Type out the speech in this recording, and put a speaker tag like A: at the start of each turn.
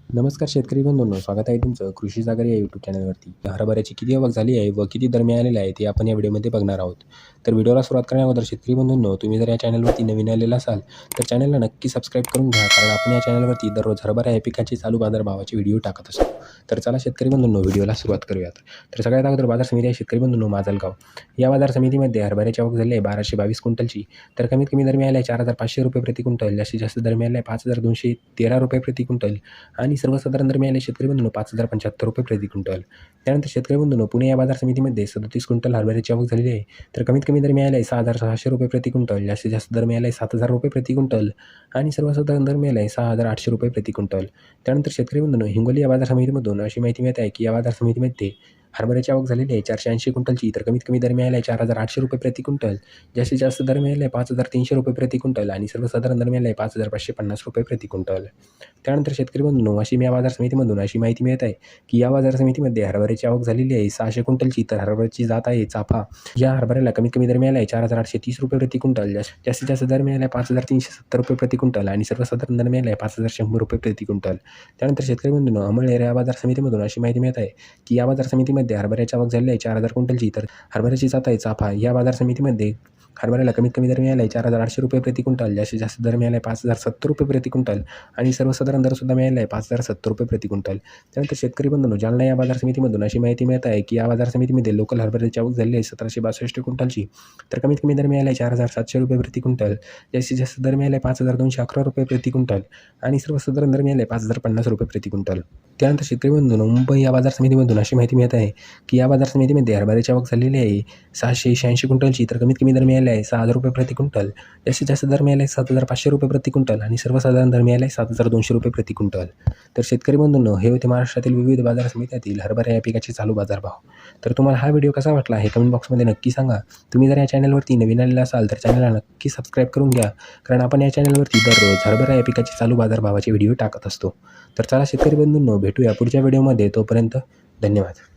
A: नमस्कार शेतकरी बंधूंनो, स्वागत आहे तुमचं कृषी सागर या यूट्यूब चॅनलवरती. हरभऱ्याची किती आवक झाली आहे व किती दर मिळालेला आहे ते आपण या व्हिडिओमध्ये बघणार आहोत. तर व्हिडिओला सुरुवात करण्याअगोदर शेतकरी बंधूंनो, तुम्ही जर या चॅनलवरती नवीन आलेला असाल तर चॅनलला नक्की सबस्क्राईब करून घ्या, कारण आपण या चॅनलवरती दररोज हरभरा या पिकाचे चालू बाजारभावाचे व्हिडिओ टाकत असतो. तर चला शेतकरी बंधूंनो, व्हिडिओला सुरुवात करूयात. तर सगळ्यात अगोदर बाजार समिती आहे शेतकरी बंधूंनो माजलगाव. या बाजार समितीमध्ये हरभऱ्याची आवक झाली आहे 1222 क्विंटलची. तर कमीत कमी दर मिळाला आहे 4500 रुपये प्रति क्विंटल, जास्तीत जास्त दर मिळाला आहे 5213 रुपये प्रति क्विंटल आणि सर्वसाधारण दर मिळाले शेतकरी बंधूंनो 5075 रुपये प्रति क्विंटल. त्यानंतर शेतकरी बंधूंनो, पुणे या बाजार समितीमध्ये 37 क्विंटल हरभऱ्याची आवक झालेली आहे. तर कमीत कमी दर मिळाला आहे 6600 रुपये प्रति क्विंटल, जास्तीत जास्त दर मिळाला आहे 7000 रुपये प्रति क्विंटल आणि सर्वसाधारण दर मिळाला आहे 6800 रुपये प्रति क्विंटल. त्यानंतर शेतकरी बंधूंनो, हिंगोली या बाजार समितीमधून अशी माहिती मिळत आहे की या बाजार समितीमध्ये हरभऱ्याची आवक झालेली आहे 480 क्विंटलची. तर कमीत कमी दर मिळाला आहे 4800 रुपये प्रति क्विंटल, जास्तीत जास्त दर मिळाला आहे 5300 रुपये प्रति क्विंटल आणि सर्वसाधारण दर मिळाला आहे 5550 रुपये प्रति क्विंटल. त्यानंतर शेतकरी बंधूंनो, वाशिम या बाजार समितीमधून अशी माहिती मिळत आहे की या बाजार समितीमध्ये हरभऱ्याची आवक झालेली आहे 600 क्विंटलची. तर हरभऱ्याची जात आहे चाफा. या हरभऱ्याला कमीत कमी दर मिळाला आहे 4830 रुपये प्रति क्विंटल, जास्तीत जास्त दर मिळाला आहे 5370 रुपये प्रति क्विंटल आणि सर्वसाधारण दर मिळाला आहे 5100 रुपये प्रति क्विंटल. त्यानंतर शेतकरी बंधूंनो, अमळनेर या बाजार समितीमधून अशी माहिती मिळत आहे की या बाजार समितीमध्ये हरभऱ्याची आवक झालेली आहे 4000 क्विंटलची. तर हरभऱ्याची जात आहे चाफा. या बाजार समितीमध्ये हरभऱ्याला कमीत कमी दर मिळाला आहे 4800 रुपये प्रति क्विंटल, जास्तीत जास्त दर मिळाला आहे 5070 रुपये प्रति क्विंटल आणि सर्वसाधारण दरसुद्धा मिळाला आहे 5070 रुपये प्रति क्विंटल. त्यानंतर शेतकरी बंधूंनो, जालना या बाजार समितीमधून अशी माहिती मिळत आहे की या बाजार समितीमध्ये लोकल हरभऱ्याची आवक झालेली आहे 1762 क्विंटलची. तर कमीत कमी दर मिळाला आहे 4700 रुपये प्रति क्विंटल, जास्तीत जास्त दर मिळाला आहे 5211 रुपये प्रति क्विंटल आणि सर्वसाधारण दर मिळाला आहे 5050 रुपये प्रति क्विंटल. त्यानंतर शेतकरी बंधूंनो, मुंबई या बाजार समितीमधून अशी माहिती मिळत आहे की या बाजार समितीमध्ये हरभऱ्याची आवक झालेली आहे 686 क्विंटलची. तर कमीत कमी दर मिळाला आहे 6000 रुपये प्रति क्विंटल, जास्तीत जास्त दर मिळाला आहे 7500 रुपये प्रति क्विंटल आणि सर्वसाधारण दर मिळाला आहे 7200 रुपये प्रति क्विंटल. तर शेतकरी बंधूंनो, हे होते महाराष्ट्रातील विविध बाजार समित्यातील हरभरा या पिकाचे चालू बाजारभाव. तर तुम्हाला हा व्हिडिओ कसा वाटला हे कमेंट बॉक्समध्ये नक्की सांगा. तुम्ही जर या चॅनलवरती नवीन आलेला असाल तर चॅनलला नक्की सबस्क्राईब करून घ्या, कारण आपण या चॅनलवरती दररोज हरभरा या पिकाचे चालू बाजारभावाचे व्हिडिओ टाकत असतो. तर चला शेतकरी बंधूंनो, भेटूया पुढच्या व्हिडिओमध्ये. तोपर्यंत धन्यवाद.